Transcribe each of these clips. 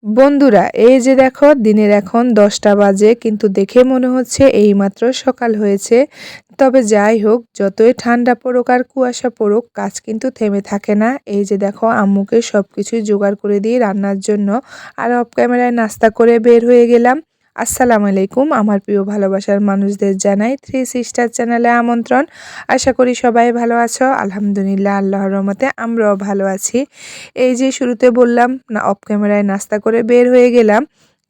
বন্ধুরা, এই যে দেখো দিনের এখন 10টা বাজে, কিন্তু দেখে মনে হচ্ছে এইমাত্র সকাল হয়েছে। তবে যাই হোক, যতই ঠান্ডা পড়ুক আর কুয়াশা পড়ুক, কাজ কিন্তু থেমে থাকে না। এই যে দেখো আম্মুকে সবকিছুই জোগাড় করে দিয়ে রান্নার জন্য আর অফ ক্যামেরায় নাস্তা করে বের হয়ে গেলাম। আসসালামু আলাইকুম, আমার প্রিয় ভালোবাসার মানুষদের জানাই থ্রি সিস্টার চ্যানেলে আমন্ত্রণ। আশা করি সবাই ভালো আছো। আলহামদুলিল্লাহ, আল্লাহর রহমতে আমরাও ভালো আছি। এই যে শুরুতে বললাম না, অফ ক্যামেরায় নাস্তা করে বের হয়ে গেলাম।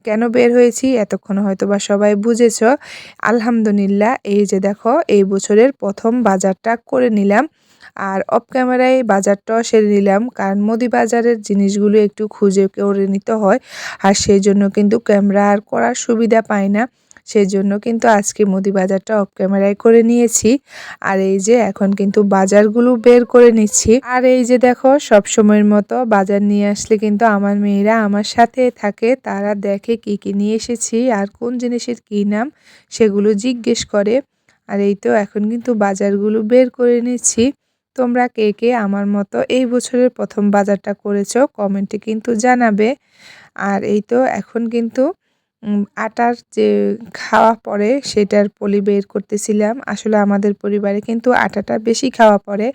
কেন বের হয়েছি এতক্ষণ হয়তো বা সবাই বুঝেছ। আলহামদুলিল্লাহ, এই যে দেখো এই বছরের প্রথম বাজারটা করে নিলাম। আর অফ ক্যামেরায় বাজারটাও সেরে নিলাম, কারণ মুদি বাজারের জিনিসগুলো একটু খুঁজে করে নিতে হয়। আর সেই জন্য কিন্তু ক্যামেরা আর করার সুবিধা পাই না। সেজন্য কিন্তু আজকে মুদি বাজারটা অফ ক্যামেরায় করে নিয়েছি। আর এই যে এখন কিন্তু বাজারগুলো বের করে নিচ্ছি। আর এই যে দেখো সব সময়ের মতো বাজার নিয়ে আসলে কিন্তু আমার মেয়েরা আমার সাথে থাকে। তারা দেখে কি কি নিয়ে এসেছি আর কোন জিনিসের কি নাম সেগুলো জিজ্ঞেস করে। আর এই তো এখন কিন্তু বাজারগুলো বের করে নিচ্ছি। তোমরা কে কে আমার মতো এই বছরের প্রথম বাজারটা করেছো কমেন্টে কিন্তু জানাবে। আর এই তো এখন কিন্তু আটার যে খাওয়া পড়ে সেটার পলি বের করতেছিলাম। আসলে আমাদের পরিবারে কিন্তু আটাটা বেশি খাওয়া পড়ে।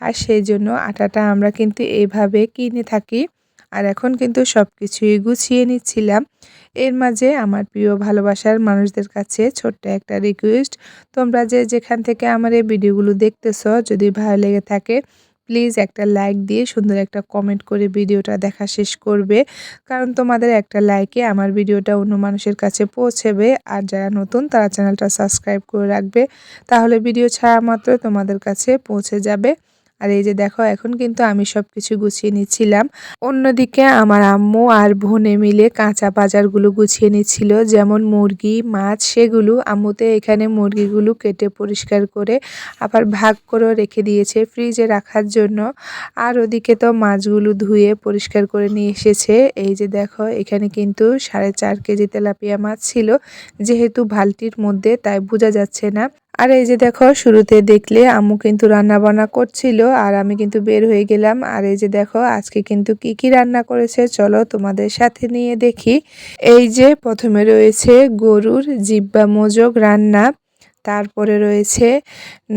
আর সেই জন্য আটাটা আমরা কিন্তু এইভাবে কিনে থাকি। আর এখন কিন্তু সবকিছুই গুছিয়ে নিচ্ছিলাম। এর মাঝে আমার প্রিয় ভালোবাসার মানুষদের কাছে ছোট্ট একটা রিকোয়েস্ট, তোমরা যে যেখান থেকে আমার এই ভিডিওগুলো দেখতেছ, যদি ভালো লেগে থাকে প্লিজ একটা লাইক দিয়ে সুন্দর একটা কমেন্ট করে ভিডিওটা দেখা শেষ করবে। কারণ তোমাদের একটা লাইকে আমার ভিডিওটা অন্য মানুষের কাছে পৌঁছবে। আর যারা নতুন তারা চ্যানেলটা সাবস্ক্রাইব করে রাখবে, তাহলে ভিডিও ছাড়া মাত্র তোমাদের কাছে পৌঁছে যাবে। আর এই যে দেখো এখন কিন্তু আমি সবকিছু গুছিয়ে নিচ্ছিলাম। অন্যদিকে আমার আম্মু আর বোনে মিলে কাঁচা বাজারগুলো গুছিয়ে নিচ্ছিল, যেমন মুরগি, মাছ। সেগুলো আম্মুতে এখানে মুরগিগুলো কেটে পরিষ্কার করে আবার ভাগ করে রেখে দিয়েছে ফ্রিজে রাখার জন্য। আর ওদিকে তো মাছগুলো ধুয়ে পরিষ্কার করে নিয়ে এসেছে। এই যে দেখো এখানে কিন্তু 4.5 কেজি তেলাপিয়া মাছ ছিল, যেহেতু বালতির মধ্যে তাই বোঝা যাচ্ছে না। আর এই যে দেখো শুরুতে দেখলে আম্মু কিন্তু রান্না বান্না করছিল আর আমি কিন্তু বের হয়ে গেলাম। আর এই যে দেখো আজকে কিন্তু কি কি রান্না করেছে চলো তোমাদের সাথে নিয়ে দেখি। এই যে প্রথমে রয়েছে গরুর জিব্বা মোজক রান্না, তারপরে রয়েছে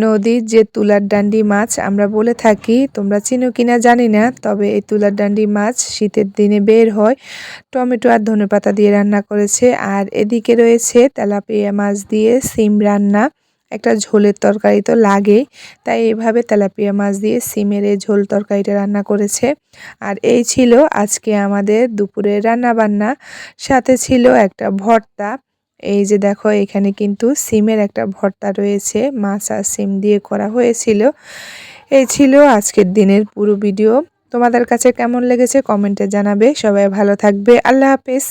নদীর যে তুলার ডান্ডি মাছ আমরা বলে থাকি, তোমরা চিনো কিনা জানি না, তবে এই তুলার ডান্ডি মাছ শীতের দিনে বের হয়। টমেটো আর ধনেপাতা দিয়ে রান্না করেছে। আর এদিকে রয়েছে তেলাপিয়া মাছ দিয়ে সিম রান্না। একটা ঝোলের তরকারি তো লাগেই, তাই এভাবে তেলাপিয়া মাছ দিয়ে সিমের এই ঝোল তরকারিটা রান্না করেছে। আর এই ছিল আজকে আমাদের দুপুরের রান্না বান্না। সাথে ছিল একটা ভর্তা। এই যে দেখো এখানে কিন্তু সিমের একটা ভর্তা রয়েছে, মাছ আর সিম দিয়ে করা হয়েছিল। এই ছিল আজকের দিনের পুরো ভিডিও। তোমাদের কাছে কেমন লেগেছে কমেন্টে জানাবে। সবাই ভালো থাকবে। আল্লাহ হাফেজ।